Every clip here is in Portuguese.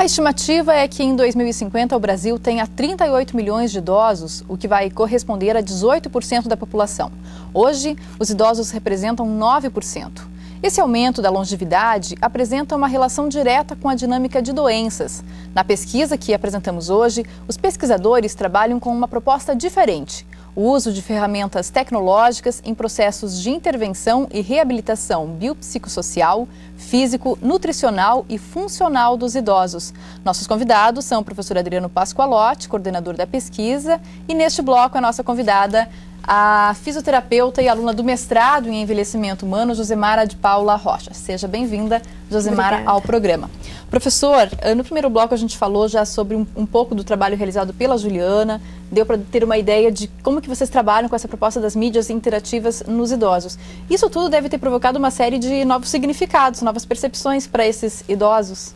estimativa é que em 2050 o Brasil tenha 38 milhões de idosos, o que vai corresponder a 18% da população. Hoje, os idosos representam 9%. Esse aumento da longevidade apresenta uma relação direta com a dinâmica de doenças. Na pesquisa que apresentamos hoje, os pesquisadores trabalham com uma proposta diferente: o uso de ferramentas tecnológicas em processos de intervenção e reabilitação biopsicossocial, físico, nutricional e funcional dos idosos. Nossos convidados são o professor Adriano Pascoalotti, coordenador da pesquisa, e neste bloco a nossa convidada, a fisioterapeuta e aluna do mestrado em envelhecimento humano, Josemara de Paula Rocha. Seja bem-vinda, Josemara, ao programa. Professor, no primeiro bloco a gente falou já sobre um pouco do trabalho realizado pela Juliana, deu para ter uma ideia de como que vocês trabalham com essa proposta das mídias interativas nos idosos. Isso tudo deve ter provocado uma série de novos significados, novas percepções para esses idosos.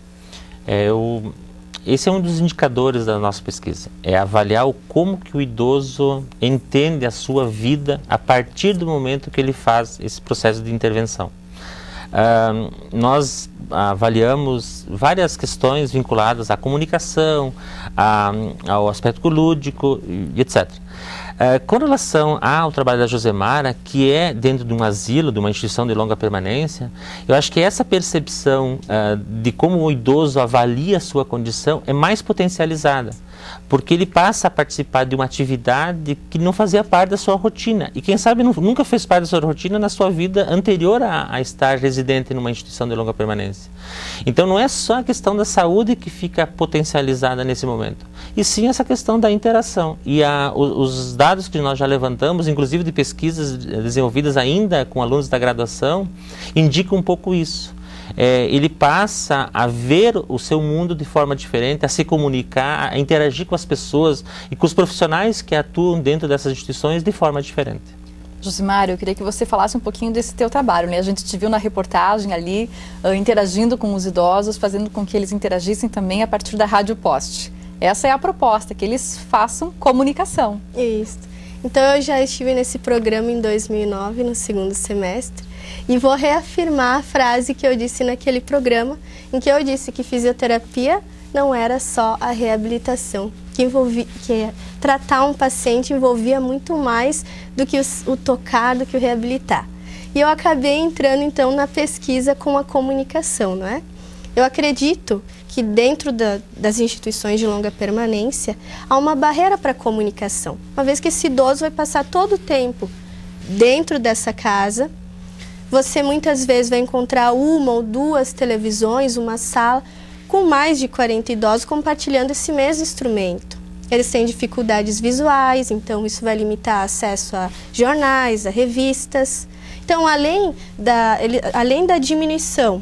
Esse é um dos indicadores da nossa pesquisa, é avaliar como que o idoso entende a sua vida a partir do momento que ele faz esse processo de intervenção. Nós avaliamos várias questões vinculadas à comunicação, ao aspecto lúdico, etc. Com relação ao trabalho da Josemara, que é dentro de um asilo, de uma instituição de longa permanência, eu acho que essa percepção de como o idoso avalia a sua condição é mais potencializada, porque ele passa a participar de uma atividade que não fazia parte da sua rotina, e quem sabe nunca fez parte da sua rotina na sua vida anterior a estar residente numa instituição de longa permanência. Então não é só a questão da saúde que fica potencializada nesse momento, e sim essa questão da interação. E os dados que nós já levantamos, inclusive de pesquisas desenvolvidas ainda com alunos da graduação, indicam um pouco isso. Ele passa a ver o seu mundo de forma diferente, a se comunicar, a interagir com as pessoas e com os profissionais que atuam dentro dessas instituições de forma diferente. Josemara, eu queria que você falasse um pouquinho desse teu trabalho, né? A gente te viu na reportagem ali, interagindo com os idosos, fazendo com que eles interagissem também a partir da Rádio Poste. Essa é a proposta, que eles façam comunicação. Isso. Então eu já estive nesse programa em 2009, no segundo semestre, e vou reafirmar a frase que eu disse naquele programa, em que eu disse que fisioterapia não era só a reabilitação, que tratar um paciente envolvia muito mais do que o tocar, do que o reabilitar. E eu acabei entrando então na pesquisa com a comunicação, não é? Eu acredito que dentro das instituições de longa permanência há uma barreira para a comunicação, uma vez que esse idoso vai passar todo o tempo dentro dessa casa. Você muitas vezes vai encontrar uma ou duas televisões, uma sala com mais de 40 idosos compartilhando esse mesmo instrumento. Eles têm dificuldades visuais, então isso vai limitar acesso a jornais, a revistas. Então, além da diminuição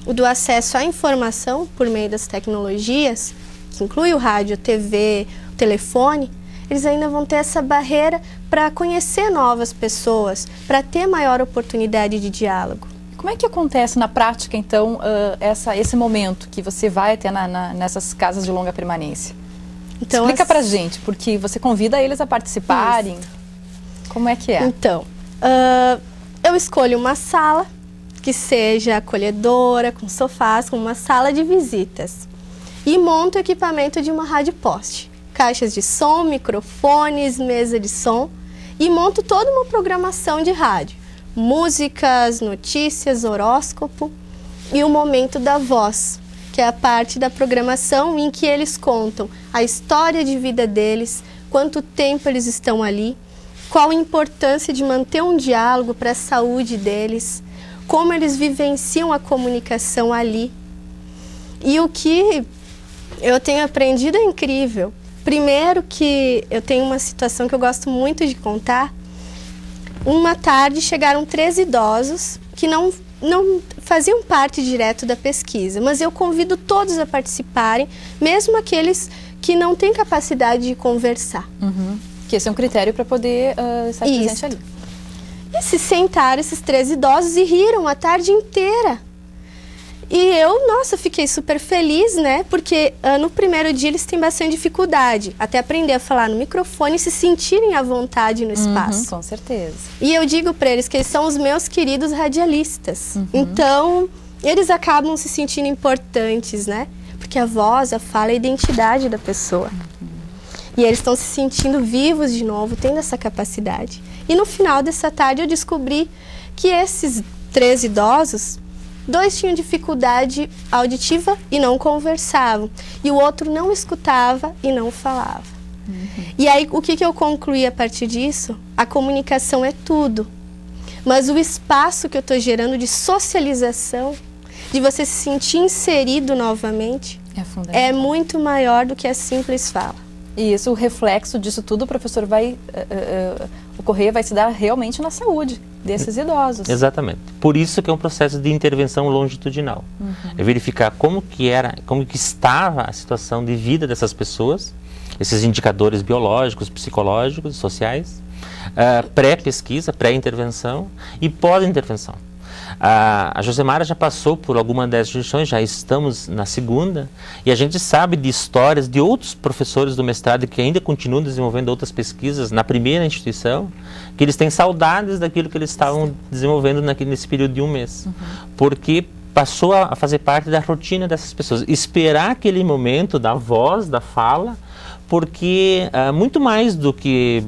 do acesso à informação por meio das tecnologias, que inclui o rádio, a TV, o telefone, eles ainda vão ter essa barreira para conhecer novas pessoas, para ter maior oportunidade de diálogo. Como é que acontece na prática, então, esse momento que você vai ter nessas casas de longa permanência? Então, explica pra gente, porque você convida eles a participarem. Isso. Como é que é? Então, eu escolho uma sala que seja acolhedora, com sofás, com uma sala de visitas. E monto o equipamento de uma rádio poste. Caixas de som, microfones, mesa de som. E monto toda uma programação de rádio. Músicas, notícias, horóscopo e o momento da voz, que é a parte da programação em que eles contam a história de vida deles, quanto tempo eles estão ali, qual a importância de manter um diálogo para a saúde deles, como eles vivenciam a comunicação ali. E o que eu tenho aprendido é incrível. Primeiro que eu tenho uma situação que eu gosto muito de contar. Uma tarde chegaram 3 idosos que não faziam parte direto da pesquisa, mas eu convido todos a participarem, mesmo aqueles que não têm capacidade de conversar. Que esse é um critério para poder estar presente ali. E se sentaram esses 3 idosos e riram a tarde inteira. E eu, nossa, fiquei super feliz, né? Porque no primeiro dia eles têm bastante dificuldade, até aprender a falar no microfone e se sentirem à vontade no espaço. Com certeza. E eu digo para eles que eles são os meus queridos radialistas. Então, eles acabam se sentindo importantes, né? porque a voz, a fala é a identidade da pessoa. E eles estão se sentindo vivos de novo, tendo essa capacidade. E no final dessa tarde eu descobri que esses 3 idosos, 2 tinham dificuldade auditiva e não conversavam. E o outro não escutava e não falava. E aí, o que eu concluí a partir disso? A comunicação é tudo. Mas o espaço que eu estou gerando de socialização, de você se sentir inserido novamente, é muito maior do que a simples fala. E isso, o reflexo disso tudo, professor, vai ocorrer, vai se dar realmente na saúde desses idosos. Exatamente. Por isso que é um processo de intervenção longitudinal. É verificar como que estava a situação de vida dessas pessoas, esses indicadores biológicos, psicológicos, sociais, pré-pesquisa, pré-intervenção e pós-intervenção. A Josemara já passou por alguma dessas instituições, já estamos na segunda, e a gente sabe de histórias de outros professores do mestrado que ainda continuam desenvolvendo outras pesquisas na primeira instituição, que eles têm saudades daquilo que eles estavam desenvolvendo nesse período de 1 mês. Porque passou a fazer parte da rotina dessas pessoas. Esperar aquele momento da voz, da fala, porque muito mais do que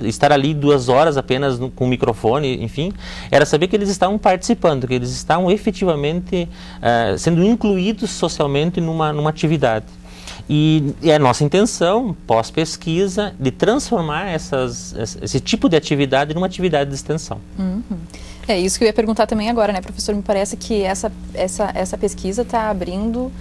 estar ali 2 horas apenas com o microfone, enfim, era saber que eles estavam participando, que eles estavam efetivamente sendo incluídos socialmente numa atividade. E é a nossa intenção, pós-pesquisa, de transformar esse tipo de atividade numa atividade de extensão. É isso que eu ia perguntar também agora, né, professor? Me parece que essa pesquisa está abrindo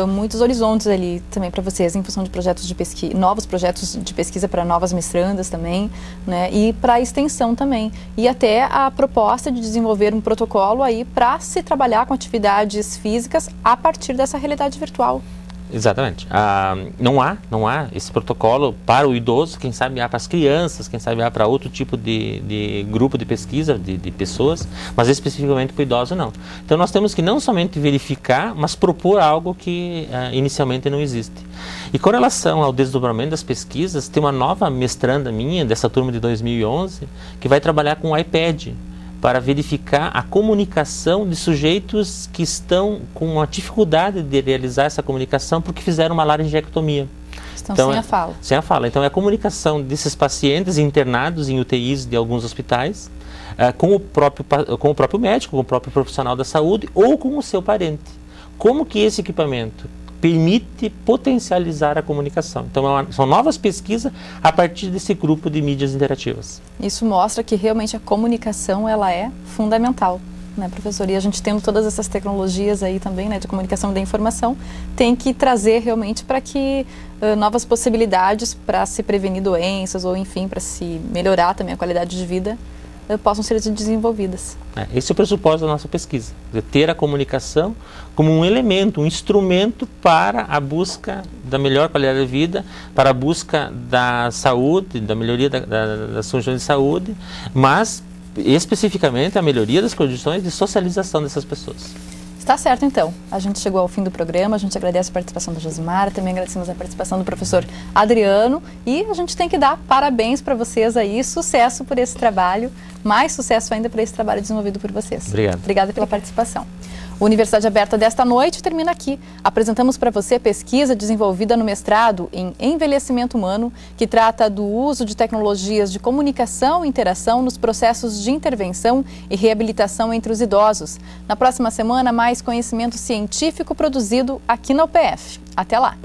muitos horizontes ali também para vocês, em função de projetos de pesquisa, novos projetos de pesquisa para novas mestrandas também, né, e para a extensão também. E até a proposta de desenvolver um protocolo aí para se trabalhar com atividades físicas a partir dessa realidade virtual. Exatamente. Não há esse protocolo para o idoso, quem sabe há para as crianças, quem sabe há para outro tipo de grupo de pesquisa, de pessoas, mas especificamente para o idoso não. Então nós temos que não somente verificar, mas propor algo que inicialmente não existe. E com relação ao desdobramento das pesquisas, tem uma nova mestranda minha, dessa turma de 2011, que vai trabalhar com o iPad, para verificar a comunicação de sujeitos que estão com uma dificuldade de realizar essa comunicação porque fizeram uma laringectomia. Então, sem a fala. Sem a fala. Então, é a comunicação desses pacientes internados em UTIs de alguns hospitais com o próprio médico, com o próprio profissional da saúde ou com o seu parente. Como que esse equipamento permite potencializar a comunicação. Então, são novas pesquisas a partir desse grupo de mídias interativas. Isso mostra que realmente a comunicação ela é fundamental, né, professor? E a gente tendo todas essas tecnologias aí também, né, de comunicação e da informação, tem que trazer realmente para que novas possibilidades para se prevenir doenças ou, enfim, para se melhorar também a qualidade de vida possam ser desenvolvidas. Esse é o pressuposto da nossa pesquisa, de ter a comunicação como um elemento, um instrumento para a busca da melhor qualidade de vida, para a busca da saúde, da melhoria das condições de saúde, mas especificamente a melhoria das condições de socialização dessas pessoas. Está certo, então. A gente chegou ao fim do programa, a gente agradece a participação da Josemara, também agradecemos a participação do professor Adriano e a gente tem que dar parabéns para vocês aí, sucesso por esse trabalho, mais sucesso ainda para esse trabalho desenvolvido por vocês. Obrigado. Obrigada pela participação. O Universidade Aberta desta noite termina aqui. Apresentamos para você a pesquisa desenvolvida no mestrado em Envelhecimento Humano, que trata do uso de tecnologias de comunicação e interação nos processos de intervenção e reabilitação entre os idosos. Na próxima semana, mais conhecimento científico produzido aqui na UPF. Até lá!